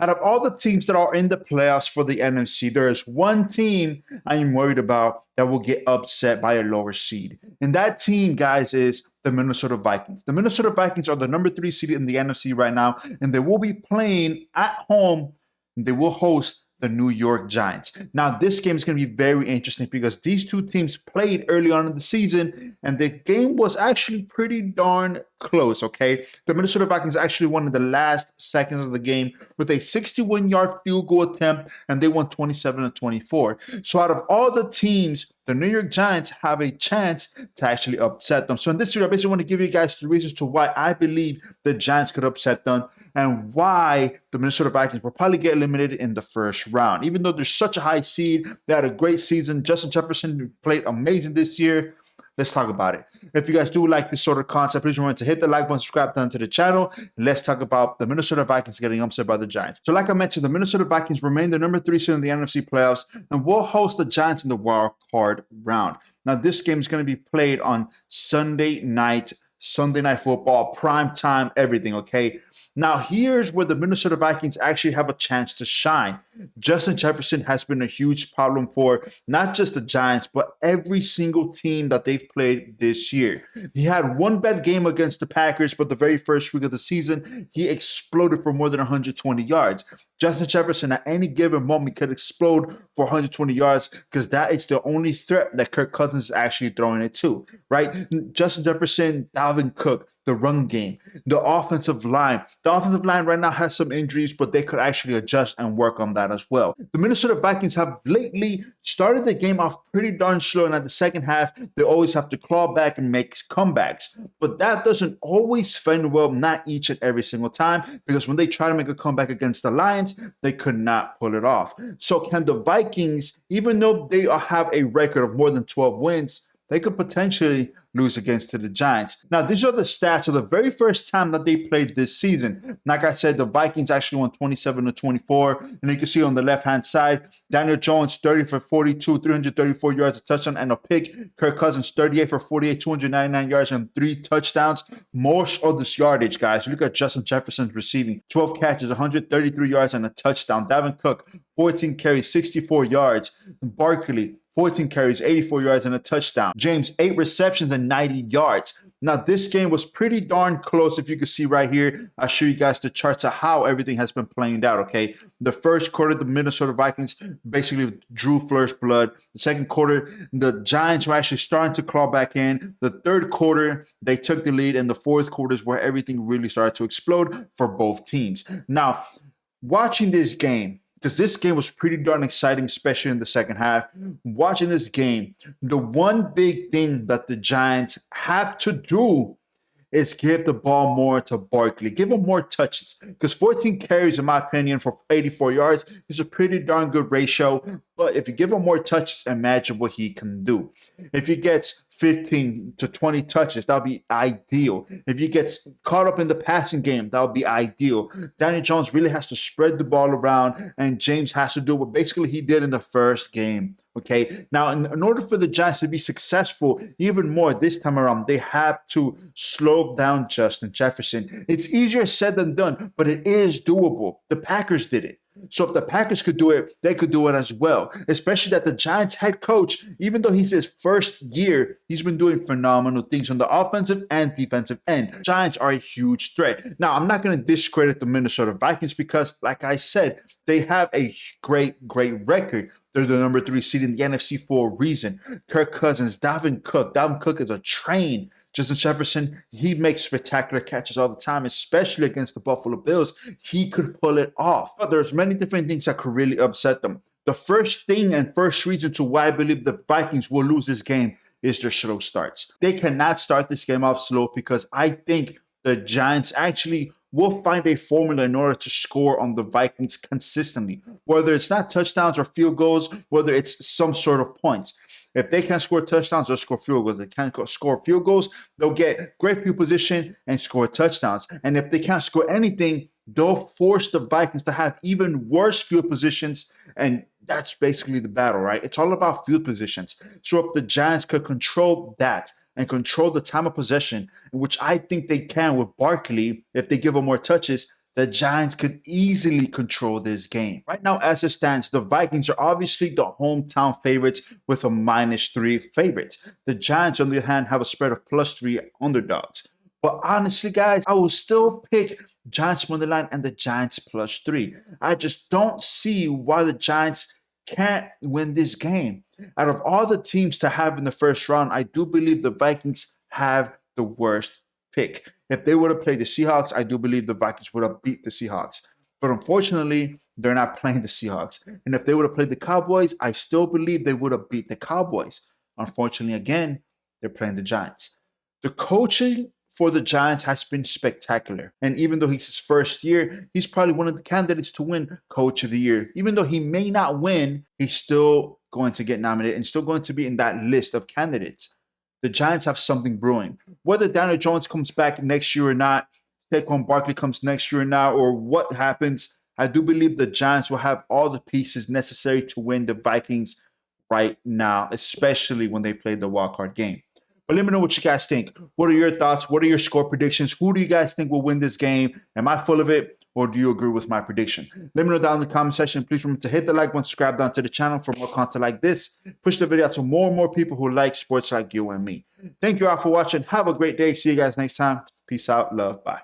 Out of all the teams that are in the playoffs for the NFC, there is one team I am worried about that will get upset by a lower seed. And that team, guys, is the Minnesota Vikings. The Minnesota Vikings are the number 3 seed in the NFC right now, and they will be playing at home. They will host the New York Giants. Now, this game is going to be very interesting because these two teams played early on in the season, and the game was actually pretty darn close, okay? The Minnesota Vikings actually won in the last seconds of the game with a 61-yard field goal attempt, and they won 27-24. So out of all the teams, the New York Giants have a chance to actually upset them. So in this video, I basically want to give you guys the reasons to why I believe the Giants could upset them and why the Minnesota Vikings will probably get eliminated in the first round. Even though there's such a high seed, they had a great season. Justin Jefferson played amazing this year. Let's talk about it. If you guys do like this sort of concept, please remember to hit the like button, subscribe down to the channel. Let's talk about the Minnesota Vikings getting upset by the Giants. So like I mentioned, the Minnesota Vikings remain the number 3 seed in the NFC playoffs and will host the Giants in the wild card round. Now, this game is going to be played on Sunday night football, prime time, everything, okay? Now, here's where the Minnesota Vikings actually have a chance to shine. Justin Jefferson has been a huge problem for not just the Giants, but every single team that they've played this year. He had one bad game against the Packers, but the very first week of the season, he exploded for more than 120 yards. Justin Jefferson at any given moment could explode for 120 yards because that is the only threat that Kirk Cousins is actually throwing it to, right? Justin Jefferson, Dalvin Cook, the run game, the offensive line. The offensive line right now has some injuries, but they could actually adjust and work on that as well. The Minnesota Vikings have lately started the game off pretty darn slow, and at the second half, they always have to claw back and make comebacks. But that doesn't always fend well, not each and every single time, because when they try to make a comeback against the Lions, they could not pull it off. So can the Vikings, even though they have a record of more than 12 wins, they could potentially lose against the Giants. Now, these are the stats of the very first time that they played this season. Like I said, the Vikings actually won 27-24. And you can see on the left-hand side, Daniel Jones, 30 for 42, 334 yards, a touchdown and a pick. Kirk Cousins, 38 for 48, 299 yards and 3 touchdowns. Most of this yardage, guys. Look at Justin Jefferson's receiving. 12 catches, 133 yards and a touchdown. Dalvin Cook, 14 carries, 64 yards. Barkley, 14 carries, 84 yards, and a touchdown. James, 8 receptions and 90 yards. Now, this game was pretty darn close. If you can see right here, I'll show you guys the charts of how everything has been playing out, okay? The first quarter, the Minnesota Vikings basically drew first blood. The second quarter, the Giants were actually starting to claw back in. The third quarter, they took the lead. And the fourth quarter is where everything really started to explode for both teams. Now, watching this game, because this game was pretty darn exciting, especially in the second half. Watching this game, the one big thing that the Giants have to do is give the ball more to Barkley. Give him more touches. Because 14 carries, in my opinion, for 84 yards is a pretty darn good ratio. But if you give him more touches, imagine what he can do. If he gets 15 to 20 touches, that would be ideal. If he gets caught up in the passing game, that would be ideal. Daniel Jones really has to spread the ball around, and James has to do what basically he did in the first game. Okay, now in order for the Giants to be successful even more this time around, they have to slow down Justin Jefferson. It's easier said than done, but it is doable. The Packers did it. So if the Packers could do it, they could do it as well. Especially that the Giants head coach, even though he's his first year, he's been doing phenomenal things on the offensive and defensive end. Giants are a huge threat. Now, I'm not going to discredit the Minnesota Vikings because, like I said, they have a great record. They're the number 3 seed in the NFC for a reason. Kirk Cousins, Dalvin Cook. Dalvin Cook is a train. Justin Jefferson, he makes spectacular catches all the time, especially against the Buffalo Bills. He could pull it off. But there's many different things that could really upset them. The first thing and first reason to why I believe the Vikings will lose this game is their slow starts. They cannot start this game off slow because I think the Giants actually will find a formula in order to score on the Vikings consistently. Whether it's not touchdowns or field goals, whether it's some sort of points. If they can't score touchdowns, they'll score field goals. If they can't score field goals, they'll get great field position and score touchdowns. And if they can't score anything, they'll force the Vikings to have even worse field positions. And that's basically the battle, right? It's all about field positions. So if the Giants could control that and control the time of possession, which I think they can with Barkley, if they give him more touches, the Giants could easily control this game. Right now, as it stands, the Vikings are obviously the hometown favorites with a -3 favorite. The Giants, on the other hand, have a spread of +3 underdogs. But honestly, guys, I will still pick Giants money line and the Giants +3. I just don't see why the Giants can't win this game. Out of all the teams to have in the first round, I do believe the Vikings have the worst pick. If they would have played the Seahawks, I do believe the Vikings would have beat the Seahawks. But unfortunately, they're not playing the Seahawks. And if they would have played the Cowboys, I still believe they would have beat the Cowboys. Unfortunately, again, they're playing the Giants. The coaching for the Giants has been spectacular. And even though he's his first year, he's probably one of the candidates to win Coach of the Year. Even though he may not win, he's still going to get nominated and still going to be in that list of candidates. The Giants have something brewing. Whether Daniel Jones comes back next year or not, Saquon Barkley comes next year or not, or what happens, I do believe the Giants will have all the pieces necessary to win the Vikings right now, especially when they play the wildcard game. But let me know what you guys think. What are your thoughts? What are your score predictions? Who do you guys think will win this game? Am I full of it? Or do you agree with my prediction? Let me know down in the comment section. Please remember to hit the like button, subscribe down to the channel for more content like this. Push the video out to more and more people who like sports like you and me. Thank you all for watching. Have a great day. See you guys next time. Peace out. Love. Bye.